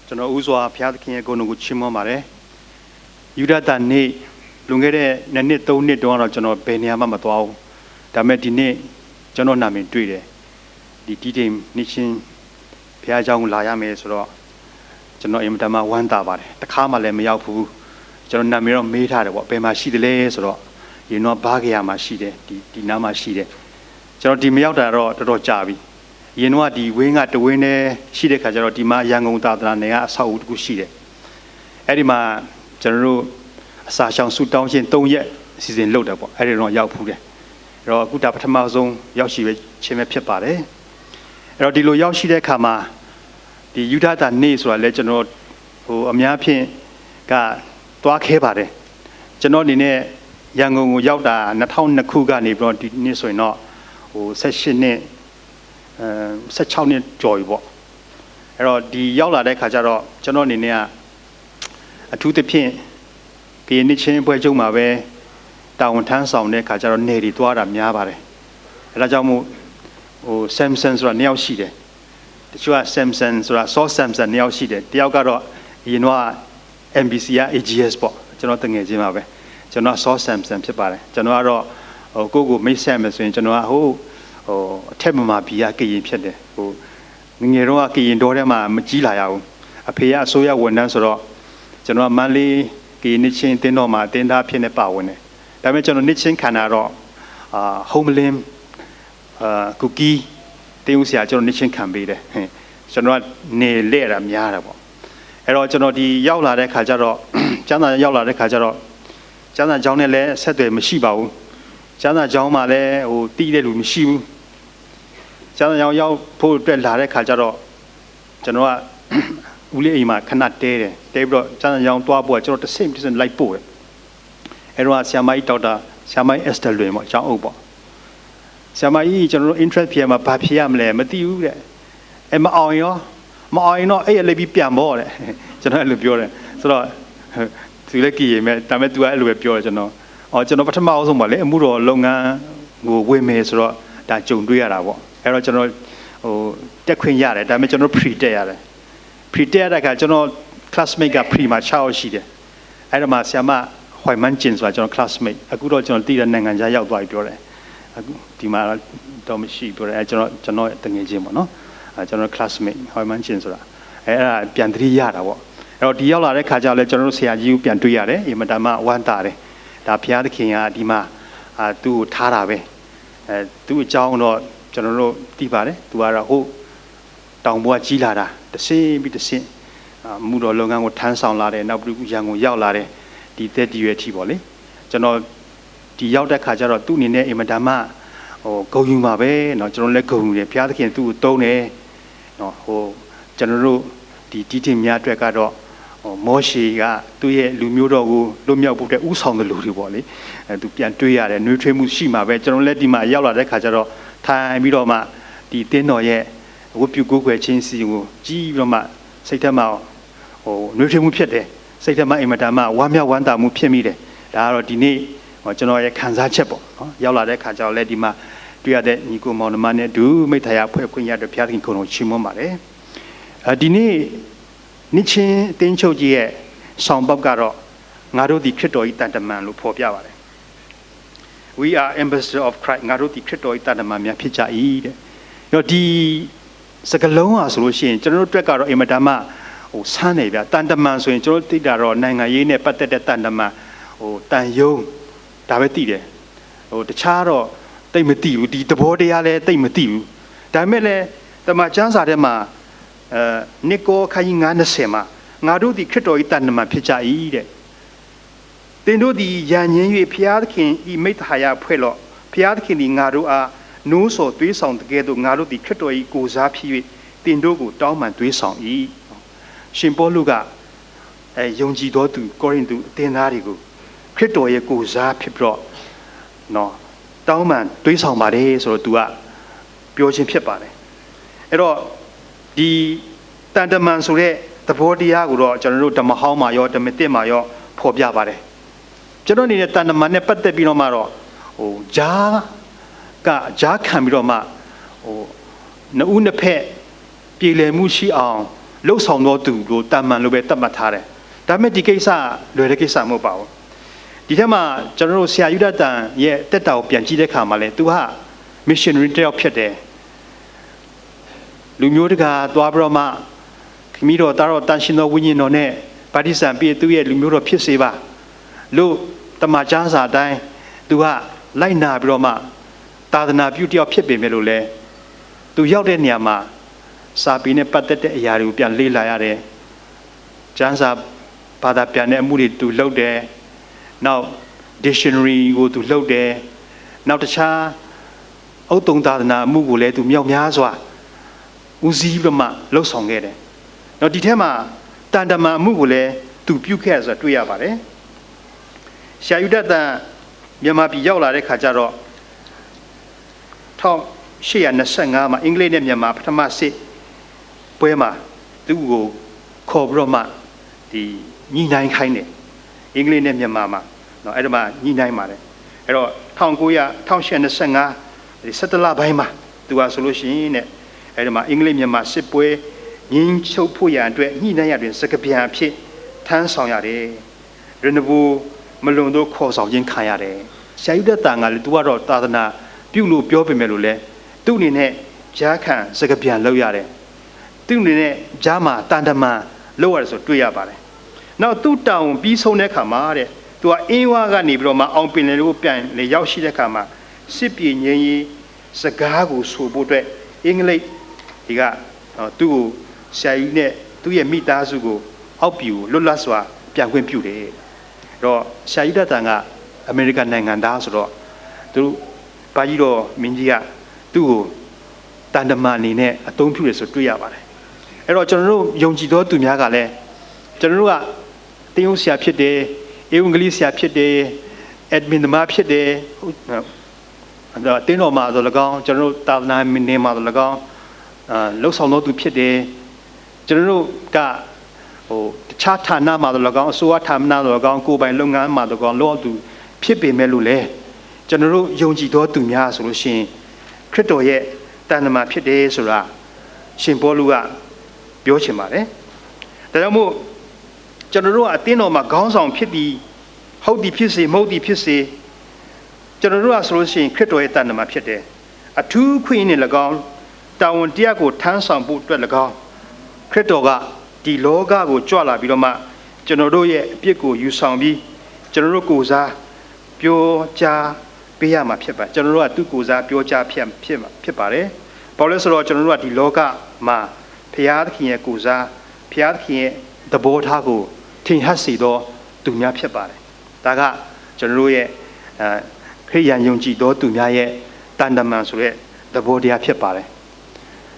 ကျွန်တော်ဥစွာဘုရားသခင်ရဲ့ဂုဏ်တော်ကိုချီးမွမ်းပါတယ်ယူဒတာနေ့လွန်ခဲ့တဲ့2နှစ်3နှစ်တုန်းကတော့ကျွန်တော်ဘယ်နေရာမှမသွားဘူးဒါပေမဲ့ဒီနေ့ကျွန်တော်နာမည်တွေ့တယ်ဒီတီတိမ်နေ့ချင်းဘုရားเจ้าကိုလာရမယ်ဆိုတော့ကျွန်တော်အင်မတန်မှဝမ်းသာပါတယ်တခါမှလည်းမရောက်ဘူးကျွန်တော်နာမည်တော့မေးထားတယ်ပေါ့ဘယ်မှာရှိတယ်လဲဆိုတော့ရင်တော့ဘားကြရမှာရှိတယ်ဒီနားမှာရှိတယ်ကျွန်တော်ဒီမရောက်တာတော့တော်တော်ကြာပြီရင်တော့ဒီဝင်းကတဝင်းနဲ့ရှိတဲ့ခါကျတော့ဒီမှာရန်ကုန်သာသနာနယ်ကအဆောက်အဦတစ်ခုရှိတယ်အဲ့ဒီမှာကျွန်တော်တို့အစာရှောင်ဆူတောင်းခြင်း3ရက်အစီအစဉ်လုပ်တယ်ပေါ့အဲ့ဒီတော့ရောက်ဖူးတယ်အဲ့တော့အခုဒါပထမဆုံးရောက်ရှိပဲခြင်းပဲဖြစ်ပါတယ်အဲ့တော့ဒီလိုရောက်ရှိတဲ့အခါမှာဒီယူဒတာနေ့ဆိုတာလဲကျွန်တော်အများဖြင့်ကသွားခဲပါတယ်ကျွန်တော်အနေနဲ့ရန်ကုန်ကိုရောက်တာ2002ခုကနေပြီးတော့ဒီနေ့ဆိုရင်တော့18နှစ်16နှစ်ကျော်ပြီပေါ့အဲ့တော့ဒီရောက်လာတဲ့ခါကျတော့ကျွန်တော်အနေနဲ့ကအထူးသဖြင့်ကရင်နှစ်ချင်းပွဲကျုံမှာပဲတာဝန်ထမ်းဆောင်တဲ့ခါကျတော့နေတွေသွားတာများပါတယ်အဲ့ဒါကြောင့်မို့Samson ဆိုတာ2ယောက်ရှိတယ်တချို့က Samson ဆိုတာ Saw Samson 2ယောက်ရှိတယ်တယောက်ကတော့အရင်တော့ MBC က AGS ပေါ့ကျွန်တော်တငယ်ချင်းပါပဲကျွန်တော် Saw Samson ဖြစ်ပါတယ်ကျွန်တော်ကတော့ကိုယ့်ကိုမိတ်ဆက်မယ်ဆိုရင်ကျွန်တော်ကအထက်မှာဘီကကရင်ဖြစ်တယ်ငယ်တော့ကရင်တော်ထဲမှာမကြီးလာရဘူးအဖေကအစိုးရဝန်ထမ်းဆိုတော့ကျွန်တော်ကမန္တလေးကရင်နှစ်ချင်းတင်းတော်မှာတင်းသားဖြစ်နေပါဝင်တယ်ဒါပေမဲ့ကျွန်တော်နှစ်ချင်းခံတာတော့Homeland ကူကီတင်းဦးဆရာကျွန်တော်နှစ်ချင်းခံပေးတယ်ကျွန်တော်ကနေလဲတာများတာပေါ့အဲ့တော့ကျွန်တော်ဒီရောက်လာတဲ့ခါကျတော့ကျမ်းစာရောက်လာတဲ့ခါကျတော့ကျမ်းစာကျောင်းနဲ့လည်းဆက်သွယ်မရှိပါဘူးကျမ်းစာကျောင်းမှာလည်းတီးတဲ့လူမရှိဘူးကျမ်းစာကျောင်းရောက်ဖို့အတွက်လာတဲ့ခါကျတော့ကျွန်တော်ကဦးလေးအိမ်မှာခဏတဲတယ်တဲပြီးတော့ကျမ်းစာကျောင်းသွားဖို့ကကျွန်တော်တစ်စိမ့်လိုက်ပို့တယ်အဲ့တော့ဆရာမကြီးဒေါက်တာဆရာမကြီး Esther လွင်ပေါ့ကျောင်းအုပ်ပေါ့ဆရာမကြီးကျွန်တော်တို့ interest ဖြေမှာဘာဖြေရမလဲမသိဘူးတဲ့မအောင်ရောမအောင်ရင်တော့အဲ့ရလေးပြီးပြန်ပေါ့တဲ့ကျွန်တော်အဲ့လိုပြောတယ်ဆိုတော့သူလည်းကြည်ရင်မဲ့ဒါပေမဲ့ तू အဲ့လိုပဲပြောတယ်ကျွန်တော်ပထမအဆုံးပါလေအမှုတော်လုပ်ငန်းကိုဝင်မယ်ဆိုတော့ဒါကြုံတွေ့ရတာပေါ့အဲ့တော့ကျွန်တော်တက်ခွင့်ရတယ်ဒါပေမဲ့ကျွန်တော် pre တက်ရတယ် pre တက်ရတဲ့အခါကျွန်တော် classmate က pre မှာ6ယောက်ရှိတယ်အဲ့ဒါမှဆရာမဟွိုင်မန်ကျင်ဆိုတာကျွန်တော် classmate အခုတော့ကျွန်တော်တည်တဲ့နိုင်ငံခြားရောက်သွားပြီပြောတယ်အခုဒီမှာတော့မရှိပြောတယ်အဲကျွန်တော်တငယ်ချင်းပေါ့နော်အဲကျွန်တော် classmate ဟွိုင်မန်ကျင်ဆိုတာအဲ့ဒါပြန်သတိရတာပေါ့အဲ့တော့ဒီရောက်လာတဲ့ခါကျတော့လဲကျွန်တော်တို့ဆရာကြီးကိုပြန်တွေ့ရတယ်အင်မတန်မှဝမ်းသာတယ်ဒါဘုရားသခင်ကဒီမှာသူ့ကိုထားတာပဲသူ့အကြောင်းတော့ကျွန်တော်တို့သိပါတယ်သူကတော့တောင်ပေါ်ကကြီးလာတာတစ်ဆင့်ပြီးတစ်ဆင့်မှုတော်လုပ်ငန်းကိုထမ်းဆောင်လာတယ်နောက်ပြီးရန်ကုန်ရောက်လာတယ်ဒီသက်တည်ရွယ်အထိပေါ့လေကျွန်တော်ဒီရောက်တဲ့ခါကျတော့သူ့အနေနဲ့အင်မတန်မှဂုဏ်ယူပါပဲเนาะကျွန်တော်လည်းဂုဏ်ယူတယ်ဘုရားသခင်သူ့ကိုတုံးတယ်เนาะကျွန်တော်တို့ဒီတီးတင်များအတွက်ကတော့မောရှေကသူ့ရဲ့လူမျိုးတော်ကိုလွတ်မြောက်ဖို့အတွက်ဥဆောင်တဲ့လူတွေပေါ့လေသူပြန်တွေးရတယ်နှွေးထွေးမှုရှိမှာပဲကျွန်တော်လည်းဒီမှာရောက်လာတဲ့ခါကျတော့ထိုင်ပြီးတော့မှဒီတင်းတော်ရဲ့ဝတ်ပြုကိုးကွယ်ခြင်းစီကိုကြီးပြီးတော့မှစိတ်ထဲမှာနှွေးထွေးမှုဖြစ်တယ်စိတ်ထဲမှာအင်မတန်မှဝမ်းမြောက်ဝမ်းသာမှုဖြစ်မိတယ်ဒါကတော့ဒီနေ့ကျွန်တော်ရဲ့ခံစားချက်ပေါ့နော်ရောက်လာတဲ့ခါကျတော့လည်းဒီမှာတွေ့ရတဲ့ညီကိုမောင်နှမနဲ့ဒူမိထာယဖွဲ့ခွင့်ရတဲ့ဘုရားသခင်ကိုယ်တော်ချီးမွမ်းပါတယ်ဒီနေ့နှစ်ချင်းအတင်းချုပ်ကြီးရဲ့ဆောင်ပုဒ်ကတော့ငါတို့ဒီခရစ်တော်၏တန်တမန်လို့ဖော်ပြပါတယ် We are ambassador of Christ ငါတို့ဒီခရစ်တော်၏တန်တမန်များဖြစ်ကြ၏တဲ့အဲ့တော့ဒီစကားလုံးอ่ะဆိုလို့ရှိရင်ကျွန်တော်တို့အတွက်ကတော့အင်မတန်မှဆန်းနေဗျာတန်တမန်ဆိုရင်ကျွန်တော်သိတာတော့နိုင်ငံရေးနဲ့ပတ်သက်တဲ့တန်တမန်တန်ယုံဒါပဲသိတယ်တခြားတော့တိတ်မသိဘူးဒီသဘောတရားလည်းတိတ်မသိဘူးဒါပေမဲ့လည်းတမန်ကျမ်းစာထဲမှာနိကောခန်းကြီး9:20မှာငါတို့ဒီခရစ်တော်၏တန်တမန်ဖြစ်ကြ၏တဲ့သင်တို့ဒီယဉ်ညင်း၍ဘုရားသခင်ဤမိဿဟာယဖွဲ့လော့ဘုရားသခင်ဒီငါတို့အားနိုးဆော်သွေးဆောင်တကယ်တော့ငါတို့ဒီခရစ်တော်၏ကိုယ်စားဖြစ်၍သင်တို့ကိုတောင်းပန်သွေးဆောင်၏ရှင်ပေါလုကယုံကြည်တော်သူကောရိန္သုအသင်းသားတွေကိုခရစ်တော်ရဲ့ကိုယ်စားဖြစ်ပြီးတော့နော်တောင်းပန်သွေးဆောင်ပါတယ်ဆိုတော့ तू ကပြောခြင်းဖြစ်ပါတယ်အဲ့တော့ဒီတန်တမန်ဆိုတဲ့သဘောတရားကိုတော့ကျွန်တော်တို့ဓမ္မဟောင်းမှာရောဓမ္မသစ်မှာရောဖော်ပြပါတယ်ကျွန်တော်အနေနဲ့တန်တမန်နဲ့ပတ်သက်ပြီးတော့မှတော့ဂျားခံပြီးတော့မှနှစ်ဦးနှစ်ဖက်ပြည်လည်မှုရှိအောင် လှုပ်ဆောင်တော်သူလို့တာမန်လိုပဲတတ်မှတ်ထားတယ်ဒါပေမဲ့ဒီကိစ္စလွယ်တဲ့ကိစ္စမဟုတ်ပါဘူးဒီထက်မှကျွန်တော်တို့ဆရာယူဒတန်ရဲ့တက်တာကိုပြန်ကြည့်တဲ့အခါမှာလဲသူက missionary တယောက်ဖြစ်တယ်လူမျိုးတကာသွားပြီးတော့မှခမီးတော်တာတော်တန်ရှင်တော်ဝိညာဉ်တော်နဲ့ဗတ္တိဇံပြီးသူရဲ့လူမျိုးတော်ဖြစ်စေပါလို့တမန်ကျမ်းစာအတိုင်းသူကလိုက်နာပြီးတော့မှသာသနာပြုတယောက်ဖြစ်ပေမဲ့လို့လဲသူရောက်တဲ့နေရာမှာစာပေနဲ့ပတ်သက်တဲ့အရာတွေကိုပြန်လေ့လာရတယ်ကျမ်းစာဘာသာပြန်တဲ့အမှုတွေသူလုပ်တယ်နောက် dictionary ကိုသူလုပ်တယ်နောက်တခြားအုတ်တုံသာသနာအမှုကိုလည်းသူမြောက်များစွာဦးစီးပြီးတော့မှလှုပ်ဆောင်ခဲ့တယ်နောက်ဒီထဲမှာတန်တမန်အမှုကိုလည်းသူပြုခဲ့ဆိုတာတွေ့ရပါတယ်ဆရာယူဒတ်တန်မြန်မာပြည်ရောက်လာတဲ့ခါကျတော့1825မှာအင်္ဂလိပ်နဲ့မြန်မာပထမစစ်ပွဲမှာသူ့ကိုခေါ်ပြီးတော့မှဒီညှိနှိုင်းခိုင်းတယ်အင်္ဂလိပ်နဲ့မြန်မာမှာနော်အဲ့ဒါမှညှိနှိုင်းပါတယ်အဲ့တော့1825ဒီ17လပိုင်းမှာသူကဆိုလို့ရှိရင်တဲ့အဲ့ဒါမှအင်္ဂလိပ်မြန်မာစစ်ပွဲငင်းချုပ်ဖို့ရန်အတွက်ညှိနှိုင်းရတွင်စကားပြန်အဖြစ်ထမ်းဆောင်ရတယ်ရနဘူမလွန်တော့ခေါ်ဆောင်ခြင်းခံရတယ်ဆရာယူဒတ်တန်ကလည်းသူကတော့သာသနာပြုလို့ပြောပေမဲ့လို့လဲသူ့အနေနဲ့ဂျားခံစကားပြန်လုပ်ရတယ်သူ့အနေနဲ့ဂျားမှာတန်တမန်လုပ်ရတယ်ဆိုတွေ့ရပါတယ်နောက်သူ့တောင်ပြီးဆုံးတဲ့ခါမှာတဲ့သူကအင်းဝါကနေပြီးတော့မှအောင်ပင်လေကိုပြန်လေရောက်ရှိတဲ့ခါမှာစစ်ပြေငင်းရေးစကားကိုဆိုဖို့အတွက်အင်္ဂလိပ်ဒီကသူ့ကိုဆရာကြီးနဲ့သူ့ရဲ့မိသားစုကိုအောက်ပြည်ကိုလွတ်လပ်စွာပြန်ခွင့်ပြုတယ်အဲ့တော့ဆရာကြီးတန်ကအမေရိကန်နိုင်ငံသားဆိုတော့သူဘာကြီးတော့မင်းကြီးကသူ့ကိုတန်တမန်အနေနဲ့အသုံးပြုတယ်ဆိုတွေ့ရပါတယ်အဲ့တော့ကျွန်တော်တို့ယုံကြည်သောသူများကလည်းကျွန်တော်တို့ကသင်ယုံဆရာဖြစ်တယ်ဧဝံဂေလိဆရာဖြစ်တယ်အက်ဒမင်သမားဖြစ်တယ်အဲ့တော့တင်းတော်မှာဆို၎င်းကျွန်တော်တို့သာသနာမင်းနေမှာဆို၎င်းလှုပ်ဆောင်တော်သူဖြစ်တယ်ကျွန်တော်တို့ကတခြားဌာနမှာဆို၎င်းအစိုးရဌာနဆို၎င်းကိုယ်ပိုင်လုပ်ငန်းမှာဆို၎င်းလောသူဖြစ်ပေမဲ့လို့လေကျွန်တော်တို့ယုံကြည်သောသူများဆိုလို့ရှိရင်ခရစ်တော်ရဲ့တန်တမာဖြစ်တယ်ဆိုတာရှင်ပေါလုကပြောချင်ပါတယ်ဒါကြောင့်မို့ကျွန်တော်တို့ကအသင်းတော်မှာခေါင်းဆောင်ဖြစ်ပြီးဟုတ်သည်ဖြစ်စေမဟုတ်သည်ဖြစ်စေကျွန်တော်တို့ကဆိုလို့ရှိရင်ခရစ်တော်ရဲ့တန်တမာဖြစ်တယ်အထူးခွင့်နဲ့၎င်းတာဝန်တရားကိုထမ်းဆောင်ဖို့အတွက်၎င်းခရစ်တော်ကဒီလောကကိုကြွလာပြီးတော့မှကျွန်တော်တို့ရဲ့အပြစ်ကိုယူဆောင်ပြီးကျွန်တော်တို့ကိုယ်စားပြောကြားပေးရမှာဖြစ်ပါကျွန်တော်တို့ကသူ့ကိုယ်စားပြောကြားဖြစ်ပါတယ်ဘာလို့လဲဆိုတော့ကျွန်တော်တို့ကဒီလောကမှာဘုရားသခင်ရဲ့ကိုယ်စားဘုရားသခင်ရဲ့သဘောထားကိုထင်ဟပ်စေသောသူများဖြစ်ပါတယ်ဒါကကျွန်တော်တို့ရဲ့ခရိယန်ယုံကြည်သောသူများရဲ့တန်တမန်ဆိုတဲ့သဘောတရားဖြစ်ပါတယ်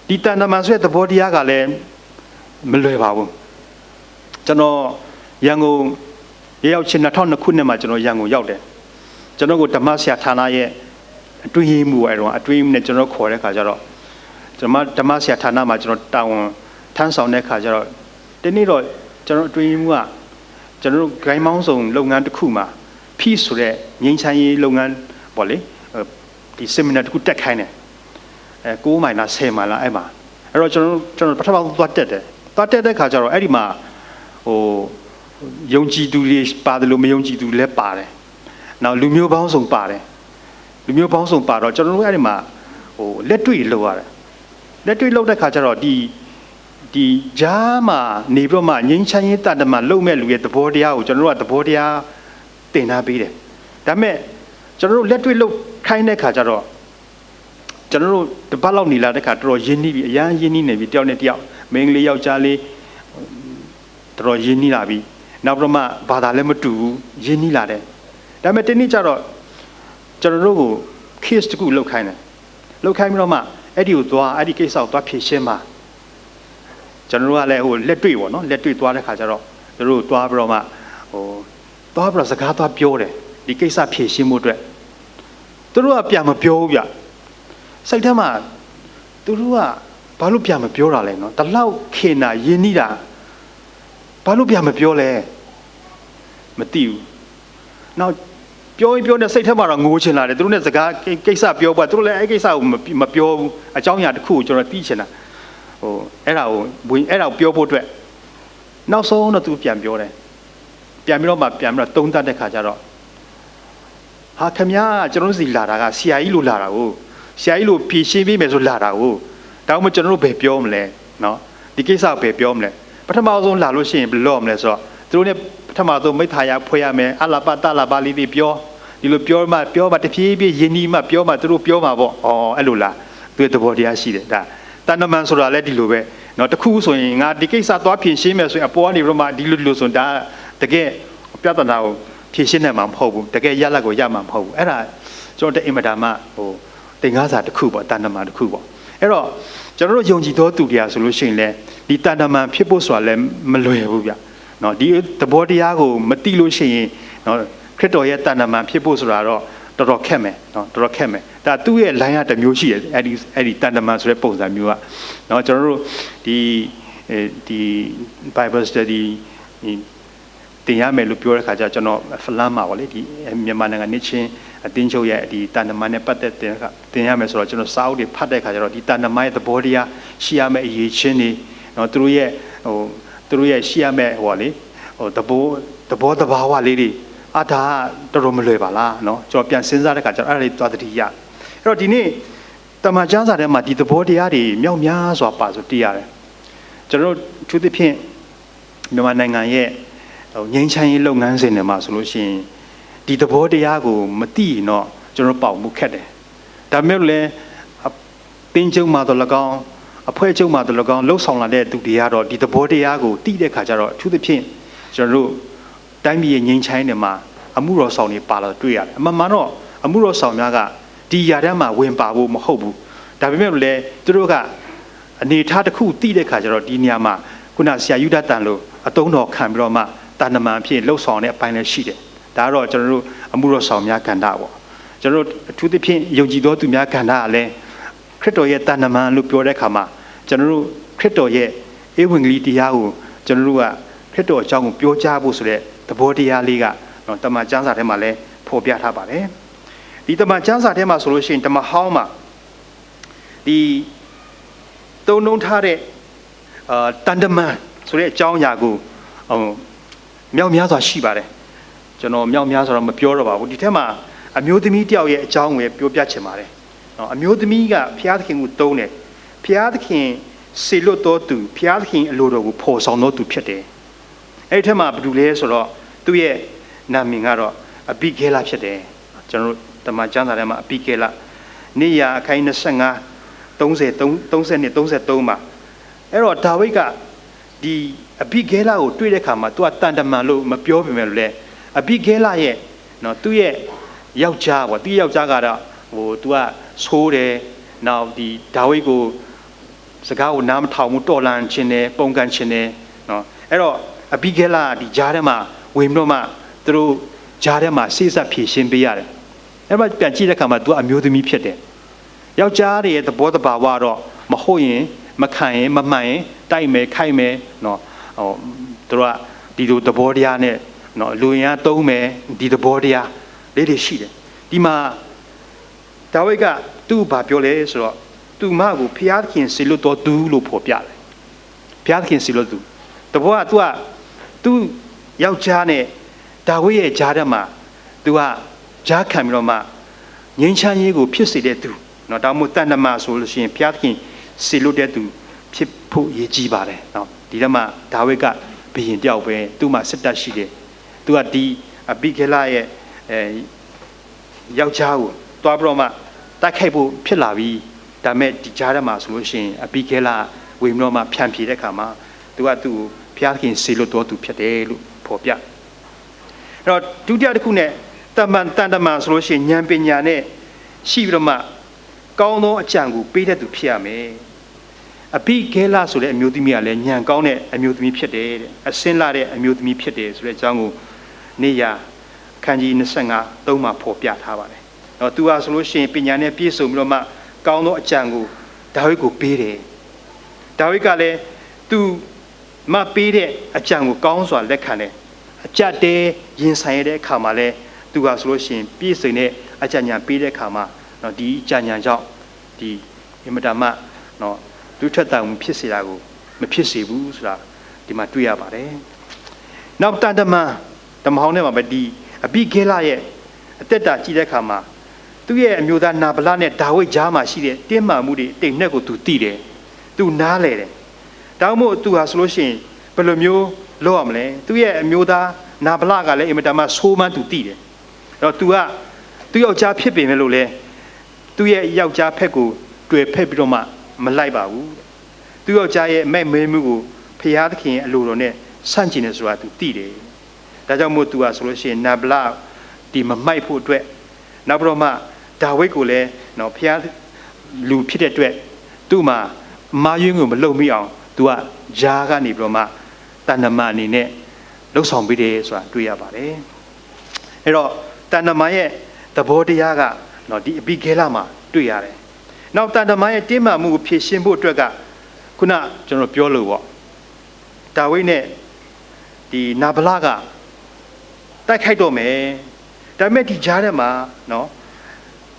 ဒီတန်တမန်ဆိုတဲ့သဘောတရားကလည်းမလွယ်ပါဘူးကျွန်တော်ရန်ကုန်ရောက်ချင်း2002ခုနှစ်မှာကျွန်တော်ရန်ကုန်ရောက်တယ်ကျွန်တော်ကိုဓမ္မဆရာဌာနရဲ့အတွင်းရေးမှူးအဲ့တော့အတွင်းနဲ့ကျွန်တော်ခေါ်တဲ့ခါကျတော့ကျွန်တော်ဓမ္မဆရာဌာနမှာကျွန်တော်တာဝန်ထမ်းဆောင်တဲ့ခါကျတော့ဒီနေ့တော့ကျွန်တော်အတွင်းရေးမှူးကကျွန်တော်ဂိုင်းမောင်းဆောင်လုပ်ငန်းတစ်ခုမှာဖီးဆိုတဲ့ငင်းချမ်းရေးလုပ်ငန်းပေါ့လေဒီ seminar တစ်ခုတက်ခိုင်းတယ်9မိုင်လား10မိုင်လားအဲ့မှာအဲ့တော့ကျွန်တော်ပထမဆုံးသွားတက်တယ်သွားတက်တဲ့ခါကျတော့အဲ့ဒီမှာယုံကြည်သူတွေပါတယ်လို့မယုံကြည်သူလည်းပါတယ်နောက်လူမျိုးပေါင်းစုံပါတယ်လူမျိုးပေါင်းစုံပါတော့ကျွန်တော်တို့အဲ့ဒီမှာလက်တွေ့လုပ်ရတယ်လက်တွေ့လုပ်တဲ့ခါကျတော့ဒီဂျားမှာနေပြီးတော့မှငင်းချမ်းရေးတန်တမန်လုံမဲ့လူရဲ့သဘောတရားကိုကျွန်တော်တို့ကသဘောတရားသင်ထားပေးတယ်ဒါပေမဲ့ကျွန်တော်တို့လက်တွေ့လုပ်ခိုင်းတဲ့ခါကျတော့ကျွန်တော်တို့တပတ်လောက်နေလာတဲ့ခါတော်တော်ရင်းနှီးပြီအရန်ရင်းနှီးနေပြီတယောက်နဲ့တယောက်မင်းကလေးယောက်ျားလေးတော်တော်ရင်းနှီးလာပြီနောက်ပြီးတော့မှဘာသာလည်းမတူဘူးရင်းနှီးလာတယ်ဒါပေမဲ့ဒီနေ့ကျတော့ကျွန်တော်တို့ကို case တခုလောက်ခိုင်းတယ်လောက်ခိုင်းပြီးတော့မှအဲ့ဒီကိုသွားအဲ့ဒီကိစ္စကိုသွားဖြေရှင်းပါကျွန်တော်တို့ကလည်းလက်တွေ့ပေါ့နော်လက်တွေ့သွားတဲ့ခါကျတော့တို့သွားပြီးတော့မှသွားပြီးတော့စကားသွားပြောတယ်ဒီကိစ္စဖြေရှင်းမှုအတွက်တို့ကပြန်မပြောဘူးဗျစိတ်ထဲမှာတို့ကဘာလို့ပြန်မပြောတာလဲနော်တလောက်ခင်တာယဉ်နီးတာဘာလို့ပြန်မပြောလဲမသိဘူးနောက်ပြောတဲ့စိတ်ထဲမှာတော့ငိုချင်လာတယ်တို့နဲ့စကားကိစ္စပြောပါတို့လည်းအဲ့ကိစ္စကိုမပြောဘူးအကြောင်းအရာတစ်ခုကိုကျွန်တော်သိချင်တာ အဲ့ဒါကိုပြောဖို့အတွက်နောက်ဆုံးတော့သူပြန်ပြောတယ်ပြန်ပြီးတော့သုံးသပ်တဲ့ခါကျတော့ဟာခမည်းကျွန်တော်တို့စီလာတာကဆရာကြီးလိုလာတာကိုဆရာကြီးလိုဖြည့်ရှင်းပေးမယ်ဆိုလာတာကိုဒါမှမဟုတ်ကျွန်တော်တို့ဘယ်ပြောမလဲနော်ဒီကိစ္စဘယ်ပြောမလဲပထမဆုံးလာလို့ရှိရင်ဘယ်လိုမလဲဆိုတော့သူတို့ ਨੇ ပထမဆုံးမိသားရဖွဲ့ရမယ်အလာပတလာပါလေးတွေပြောဒီလိုပြောမှတဖြည်းဖြည်းယဉ်နီးမှပြောမှသူတို့ပြောမှာပေါ့အဲ့လိုလားသူရဲ့သဘောတရားရှိတယ်ဒါတဏ္ဍမန်ဆိုတာလည်းဒီလိုပဲနော်တခုဆိုရင်ငါဒီကိစ္စသွားဖြည့်ရှင်းမယ်ဆိုရင်အပေါ်ကနေပြီးတော့မှဒီလိုဆိုဒါတကယ်ပြဿနာကိုဖြည့်ရှင်းနိုင်မှာမဟုတ်ဘူးတကယ်ရလတ်ကိုရမှာမဟုတ်ဘူးအဲ့ဒါကျွန်တော်တဲ့အင်မတန်မှတင်ကားစာတစ်ခုပေါ့တဏ္ဍမန်တစ်ခုပေါ့အဲ့တော့ကျွန်တော်တို့ယုံကြည်သောသူတရားဆိုလို့ရှိရင်လည်းဒီတဏ္ဍမန်ဖြစ်ဖို့ဆိုတာလည်းမလွယ်ဘူးဗျနော်ဒီသဘောတရားကိုမသိလို့ရှိရင်နော်ခရစ်တော်ရဲ့တဏ္ဍမန်ဖြစ်ဖို့ဆိုတာတော့တော်တော်ခက်မယ်နော်တော်တော်ခက်မယ်ဒါသူ့ရဲ့ line ကတစ်မျိုးရှိတယ်အဲ့ဒီတဏ္ဍမန်ဆိုတဲ့ပုံစံမျိုးကနော်ကျွန်တော်တို့ဒီ Bible study တင်ရမယ်လို့ပြောတဲ့ခါကျကျွန်တော်ဖလန်းမှာပေါ့လေဒီမြန်မာနိုင်ငံနှစ်ချင်းအတင်းချုပ်ရဲ့ဒီတဏ္ဍမန်နဲ့ပတ်သက်တဲ့တင်ရမယ်ဆိုတော့ကျွန်တော်စာအုပ်တွေဖတ်တဲ့ခါကျတော့ဒီတဏ္ဍမန်ရဲ့သဘောတရားရှိရမယ့်အရေးချင်းတွေနော်သူတို့ရဲ့ရှိရမယ့်ဟိုလေသဘောတဘာဝလေးတွေဒါတော်တော်မလွယ်ပါလားနော်ကျွန်တော်ပြန်စဉ်းစားတဲ့ခါကျတော့အဲ့ဒါလေးသွားတတိယအဲ့တော့ဒီနေ့တမန်ကျမ်းစာထဲမှာဒီသဘောတရားတွေမြောက်များစွာပါဆိုတည်ရတယ်ကျွန်တော်တို့သူသဖြင့်မြန်မာနိုင်ငံရဲ့ငြိမ်းချမ်းရေးလုပ်ငန်းစဉ်တွေမှာဆိုလို့ရှိရင်ဒီသဘောတရားကိုမသိရင်တော့ကျွန်တော်ပေါက်မှုခက်တယ်ဒါမျိုးလည်းတင်းကျုံမှာတော့၎င်းအဖွဲ့ချုပ်မှာတော့၎င်းလှုပ်ဆောင်လာတဲ့သူတွေကတော့ဒီသဘောတရားကိုသိတဲ့ခါကျတော့သူသဖြင့်ကျွန်တော်တို့တိုင်းပြည်ငြိမ်းချမ်းရေးမှာအမှုတော်ဆောင်တွေပါလာတွေ့ရတယ်အမှန်မှန်တော့အမှုတော်ဆောင်များကဒီຢာထဲမှာဝင်ပါဖို့မဟုတ်ဘူးဒါပေမဲ့လည်းသူတို့ကအနေထားတစ်ခုသိတဲ့ခါကျတော့ဒီနေရာမှာခုနဆရာယူဒတန်လို့အတုံးတော်ခံပြီးတော့မှတဏ္ဍမန်ဖြစ်လှုပ်ဆောင်တဲ့အပိုင်းလည်းရှိတယ်ဒါကတော့ကျွန်တော်တို့အမှုတော်ဆောင်များကဏ္ဍပေါ့ကျွန်တော်တို့အထူးသဖြင့်ယုံကြည်သောသူများကဏ္ဍကလည်းခရစ်တော်ရဲ့တဏ္ဍမန်လို့ပြောတဲ့အခါမှာကျွန်တော်တို့ခရစ်တော်ရဲ့ဧဝံဂေလိတရားကိုကျွန်တော်တို့ကခရစ်တော်အကြောင်းကိုပြောကြားဖို့ဆိုတဲ့သဘောတရားလေးကတမန်ကျမ်းစာထဲမှာလည်းဖော်ပြထားပါတယ်ဒီတမန်ကျမ်းစာထဲမှာဆိုလို့ရှိရင်ဓမ္မဟောင်းမှာဒီသုံးနှုန်းထားတဲ့တန်တမန်ဆိုတဲ့အကြောင်းအရာကိုမြောက်များစွာရှိပါတယ်ကျွန်တော်မြောက်များစွာတော့မပြောတော့ပါဘူးဒီထဲမှာအမျိုးသမီးတယောက်ရဲ့အကြောင်းကိုပြောပြချင်ပါတယ်အမျိုးသမီးကဘုရားသခင်ကိုတုံးတယ်ဘုရားသခင်စေလွတ်တော်သူဘုရားသခင်အလိုတော်ကိုဖော်ဆောင်တော်သူဖြစ်တယ်အဲ့ဒီထဲမှာဘာလို့လဲဆိုတော့သူ့ရဲ့နာမည်ကတော့အဘိဂဲလဖြစ်တယ်ကျွန်တော်တို့တမန်ကျမ်းစာထဲမှာအဘိဂဲလနေရအခိုင်25 33မှာအဲ့တော့ဒါဝိဒ်ကဒီအဘိဂဲလကိုတွေ့တဲ့အခါမှာသူကတန်တမန်လို့မပြောပေမဲ့လည်းအဘိဂဲလရဲ့နော်သူ့ရဲ့ယောက်ျားပေါ့သူ့ယောက်ျားကတော့သူကဆိုးတယ်နောက်ဒီဒါဝိဒ်ကိုစကားကိုနားမထောင်ဘူးတော်လန်ခြင်းနဲ့ပုံကန်ခြင်းနဲ့နော်အဲ့တော့အဘိဂဲလဒီဂျားထဲမှာဝင်ပြီးတော့မှသူတို့ဂျားထဲမှာစိစပ်ဖြည့်ရှင်းပေးရတယ်အဲ့မှာပြန်ကြည့်တဲ့အခါမှာသူကအမျိုးသမီးဖြစ်တယ်ယောက်ျားတွေရဲ့သဘောတဘာဝတော့မဟုတ်ရင်မခံရင်မမှန်ရင်တိုက်မယ်ခိုက်မယ်နော်သူတို့ကဒီလိုသဘောတရားနဲ့နော်လူရန်သုံးမယ်ဒီသဘောတရားလေးတွေရှိတယ်ဒီမှာဒါဝိဒ်ကသူ့ဘာပြောလဲဆိုတော့သူမကိုဘုရားသခင်စေလွတ်တော်သူလို့ဖော်ပြတယ်ဘုရားသခင်စေလွတ်သူတဘောကသူယောက်ျားနဲ့ဒါဝိဒ်ရဲ့ဂျားထဲမှာသူကဂျားခံပြီးတော့မှငြိမ်းချမ်းရေးကိုဖြစ်စေတဲ့သူနော်ဒါမှမဟုတ်တဏ္ဍမဆိုလို့ရှိရင်ဘုရားသခင်စေလွတ်တဲ့သူဖြစ်ဖို့ရည်ကြီးပါတယ်နော်ဒီထဲမှာဒါဝိဒ်ကဘုရင်တယောက်ပဲသူ့မှာစစ်တပ်ရှိတယ်သူကဒီအဘိဂဲလရဲ့ယောက်ျားကိုတွားပြီးတော့မှတိုက်ခိုက်ဖို့ဖြစ်လာပြီးဒါမဲ့ဒီကြားထဲမှာဆိုလို့ရှိရင်အဘိဂဲလဝင်ပြီးတော့မှဖြန့်ဖြေတဲ့အခါမှာသူကသူ့ကိုဘုရားသခင်စေလွတ်တော်သူဖြစ်တယ်လို့ဖော်ပြအဲ့တော့ဒုတိယတစ်ခုနဲ့တန်တမန်ဆိုလို့ရှိရင်ဉာဏ်ပညာနဲ့ရှိပြီးတော့မှကောင်းသောအကြံကိုပေးတဲ့သူဖြစ်ရမယ်အဘိဂဲလဆိုတဲ့အမျိုးသမီးကလည်းဉာဏ်ကောင်းတဲ့အမျိုးသမီးဖြစ်တယ်တဲ့အစင်းလာတဲ့အမျိုးသမီးဖြစ်တယ်ဆိုတဲ့အကြောင်းကိုနေရအခန်းကြီး25မှာဖော်ပြထားပါတယ်တော့သူဟာဆိုလို့ရှိရင်ပညာနဲ့ပြည့်စုံပြီးတော့မှကောင်းသောအကြံကိုဒါဝိဒ်ကိုပေးတယ်ဒါဝိဒ်ကလည်းသူမပေးတဲ့အကြံကိုကောင်းစွာလက်ခံတယ်အကြက်တဲရင်ဆိုင်ရတဲ့အခါမှာလည်းသူဟာဆိုလို့ရှိရင်ပြည့်စုံတဲ့အကြံဉာဏ်ပေးတဲ့အခါမှာနော်ဒီအကြံဉာဏ်ကြောင့်ဒီအင်မတန်မှနော် သူထက်တောင်ဖြစ်စေတာကိုမဖြစ်စေဘူးဆိုတာဒီမှာတွေ့ရပါတယ်နောက်တန်တမန်ဓမ္မဟောင်းထဲမှာပဲဒီအဘိဂဲလရဲ့အသက်တာကြည့်တဲ့အခါမှာသူ့ရဲ့အမျိုးသားနာဗလနဲ့ဒါဝိဒ်ကြားမှာရှိတဲ့တင်းမာမှုတွေတိမ်နှက်ကိုသူသိတယ်သူနားလဲတယ်တောင်းမို့သူဟာဆိုလို့ရှိရင်ဘယ်လိုမျိုးလုပ်ရမလဲသူ့ရဲ့အမျိုးသားနာဗလကလည်းအင်မတန်မှဆိုးမှန်းသူသိတယ်အဲ့တော့သူကသူ့ယောက်ျားဖြစ်ပေမဲ့လို့လေသူ့ရဲ့ယောက်ျားဖက်ကိုတွေ့ဖက်ပြီးတော့မှမလိုက်ပါဘူးသူ့ယောက်ျားရဲ့မဲ့မဲမှုကိုဖျားသခင်ရဲ့အလိုတော်နဲ့ဆန့်ကျင်နေဆိုတာသူသိတယ်ဒါကြောင့်မို့သူကဆိုလို့ရှိရင်နာဗလဒီမမိုက်ဖို့အတွက်နောက်ပြီးတော့မှဒါဝိဒ်ကိုလည်းနော်ဖျားလူဖြစ်တဲ့အတွက်သူ့မှာမာယွင်းကိုမလုံမိအောင်သူကဂျားကနေပြီးတော့မှတန်တမန်အနေနဲ့လှုပ်ဆောင်ပေးတယ်ဆိုတာတွေ့ရပါတယ်အဲ့တော့တန်တမန်ရဲ့သဘောတရားကနော်ဒီအဘိဂဲလမှာတွေ့ရတယ်နောက်တန်တမန်ရဲ့တင်းမာမှုကိုဖြေရှင်းဖို့အတွက်ကခုနကျွန်တော်ပြောလို့ပေါ့ဒါဝိဒ်နဲ့ဒီနာဗလကတိုက်ခိုက်တော့မယ်ဒါပေမဲ့ဒီကြားထဲမှာနော်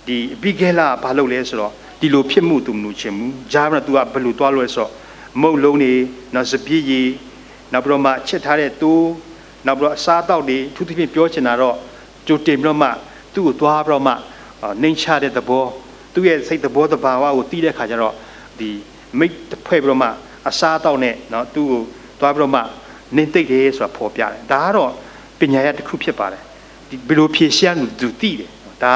ဒီအဘိဂဲလဘာလုပ်လဲဆိုတော့ဒီလိုဖြစ်မှုသူမလို့ချင်ဘူးကြားမှာ तू ကဘယ်လိုသွားလို့လဲဆိုတော့မုတ်လုံးနေနော်စပြည့်ရည်နောက်ပြီးတော့မှချစ်ထားတဲ့တိုးနောက်ပြီးတော့အစားအသောက်တွေသူသဖြင့်ပြောချင်တာတော့ကြိုတင်ပြီးတော့မှသူ့ကိုသွားပြီးတော့မှနှိမ်ချတဲ့သဘောသူ့ရဲ့စိတ်သဘောတဘာဝကိုသိတဲ့ခါကျတော့ဒီမိတ်ဖွဲ့ပြီးတော့မှအစားအသောက်နဲ့နော်သူ့ကိုသွားပြီးတော့မှနှိမ်သိပ်တယ်ဆိုတာဖော်ပြတယ်ဒါကတော့ပညာရတစ်ခုဖြစ်ပါတယ်ဒီဘယ်လိုဖြေရှင်းလို့သူသိတယ်ဒါ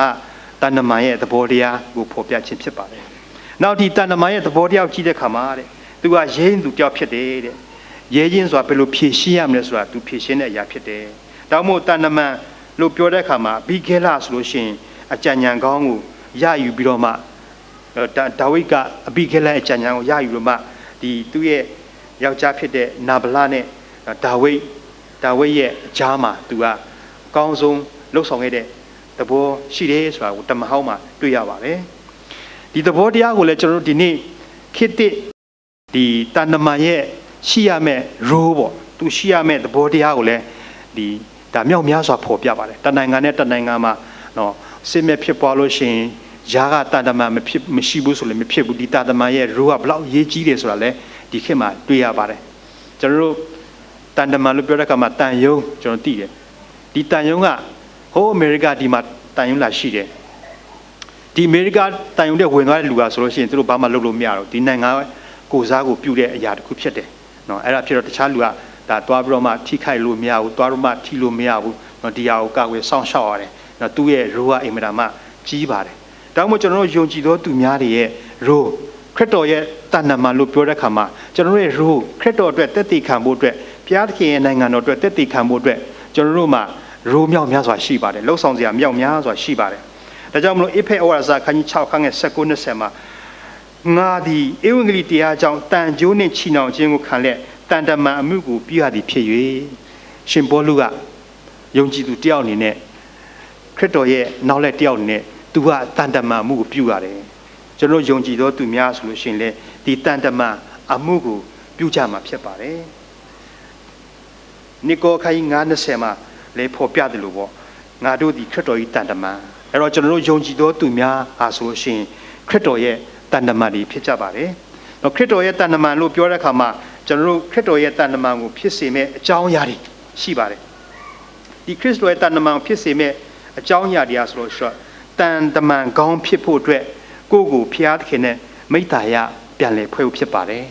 ကတန်တမန်ရဲ့သဘောတရားကိုဖော်ပြခြင်းဖြစ်ပါတယ်နောက်ဒီတန်တမန်ရဲ့သဘောတရားကိုကြည့်တဲ့ခါမှာတဲ့သူကရဲရင်သူတယောက်ဖြစ်တယ်တဲ့ရဲချင်းဆိုတာဘယ်လိုဖြေရှင်းရမလဲဆိုတာသူဖြေရှင်းတဲ့အရာဖြစ်တယ်တောင်းမို့တန်တမန်လို့ပြောတဲ့အခါမှာဘိဂဲလဆိုလို့ရှိရင်အကြံဉာဏ်ကောင်းကိုရယူပြီးတော့မှဒါဝိဒ်ကအဘိဂဲလရဲ့အကြံဉာဏ်ကိုရယူလို့မှဒီသူ့ရဲ့ယောက်ျားဖြစ်တဲ့နာဗလနဲ့ဒါဝိဒ်ရဲ့အကြားမှာသူကအကောင်းဆုံးလှုပ်ဆောင်ခဲ့တဲ့သဘောရှိတယ်ဆိုတာကိုဓမ္မဟောင်းမှာတွေ့ရပါတယ်ဒီသဘောတရားကိုလည်းကျွန်တော်တို့ဒီနေ့ခေတ်သစ်ဒီတန်တမန်ရဲ့ရှိရမယ့် role ပေါ့သူရှိရမယ့်သဘောတရားကိုလည်းဒီဒါမြောက်များစွာဖော်ပြပါတယ်တနိုင်ငံနဲ့တနိုင်ငံမှာနော်စစ်မဲ့ဖြစ်ပွားလို့ရှိရင်ယာကတန်တမန်မရှိဘူးဆိုလည်းမဖြစ်ဘူးဒီတန်တမန်ရဲ့ role ကဘယ်လောက်အရေးကြီးတယ်ဆိုတာလည်းဒီခေတ်မှာတွေ့ရပါတယ်ကျွန်တော်တို့တန်တမန်လို့ပြောတဲ့အခါမှာတန်ယုံကျွန်တော်သိတယ်ဒီတန်ယုံကဟိုးအမေရိကဒီမှာတန်ယုံလာရှိတယ်ဒီအမေရိကတန်ယုံတဲ့ဝင်သွားတဲ့လူကဆိုလို့ရှိရင်သူတို့ဘာမှလုပ်လို့မရတော့ဒီနိုင်ငံကိုစားကိုပြုတဲ့အရာတစ်ခုဖြစ်တယ်နော်အဲ့ဒါဖြစ်တော့တခြားလူကဒါတွားပြီးတော့မှထိခိုက်လို့မရဘူးတွားတော့မှထိလို့မရဘူးနော်ဒီဟာကိုကာကွယ်စောင့်ရှောက်ရတယ်နော်သူ့ရဲ့ role ကအင်မတန်မှကြီးပါတယ်ဒါမှမဟုတ်ကျွန်တော်တို့ယုံကြည်သောသူများတွေရဲ့ role ခရစ်တော်ရဲ့တန်တမန်လို့ပြောတဲ့အခါမှာကျွန်တော်တို့ရဲ့ role ခရစ်တော်အတွက်တက်တည်ခံဖို့အတွက်ဘုရားသခင်ရဲ့နိုင်ငံတော်အတွက်တက်တည်ခံဖို့အတွက်ကျွန်တော်တို့မှာ role မြောက်များစွာရှိပါတယ်လှုပ်ဆောင်စရာမြောက်များစွာရှိပါတယ်ဒါကြောင့်မလို့အေဖဲဩဝါဒစာခန်းကြီး6ခန်းငယ်19-20မှာငါသည်ဧဝံဂေလိတရားကြောင့်တန်ကြိုးနှင့်ချီနှောင်ခြင်းကိုခံလက်တန်တမန်အမှုကိုပြုရသည်ဖြစ်၍ရှင်ပေါလုကယုံကြည်သူတယောက်အနေနဲ့ခရစ်တော်ရဲ့နောက်လက်တယောက်အနေနဲ့သူကတန်တမန်အမှုကိုပြုရတယ်ကျွန်တော်ယုံကြည်သောသူများဆိုလို့ရှိရင်လေဒီတန်တမန်အမှုကိုပြုကြမှာဖြစ်ပါတယ်နိကောခိုင်း9:20မှာလေဖော်ပြတယ်လို့ပေါ့ငါတို့ဒီခရစ်တော်၏တန်တမန်အဲ့တော့ကျွန်တော်တို့ယုံကြည်သောသူများအားဆိုလို့ရှိရင်ခရစ်တော်ရဲ့တန်တမန်တွေဖြစ်ကြပါတယ်။တော့ခရစ်တော်ရဲ့တန်တမန်လို့ပြောတဲ့အခါမှာကျွန်တော်တို့ခရစ်တော်ရဲ့တန်တမန်ကိုဖြစ်စေမဲ့အကြောင်းအရာတွေရှိပါတယ်။ဒီခရစ်တော်ရဲ့တန်တမန်ဖြစ်စေမဲ့အကြောင်းအရာတွေဆိုလို့ရှိရင်တန်တမန်ကောင်းဖြစ်ဖို့အတွက်ကိုယ့်ကိုဖျားသခင်နဲ့မိတ္တာယပြန်လည်ဖွဲ့ဖို့ဖြစ်ပါတယ်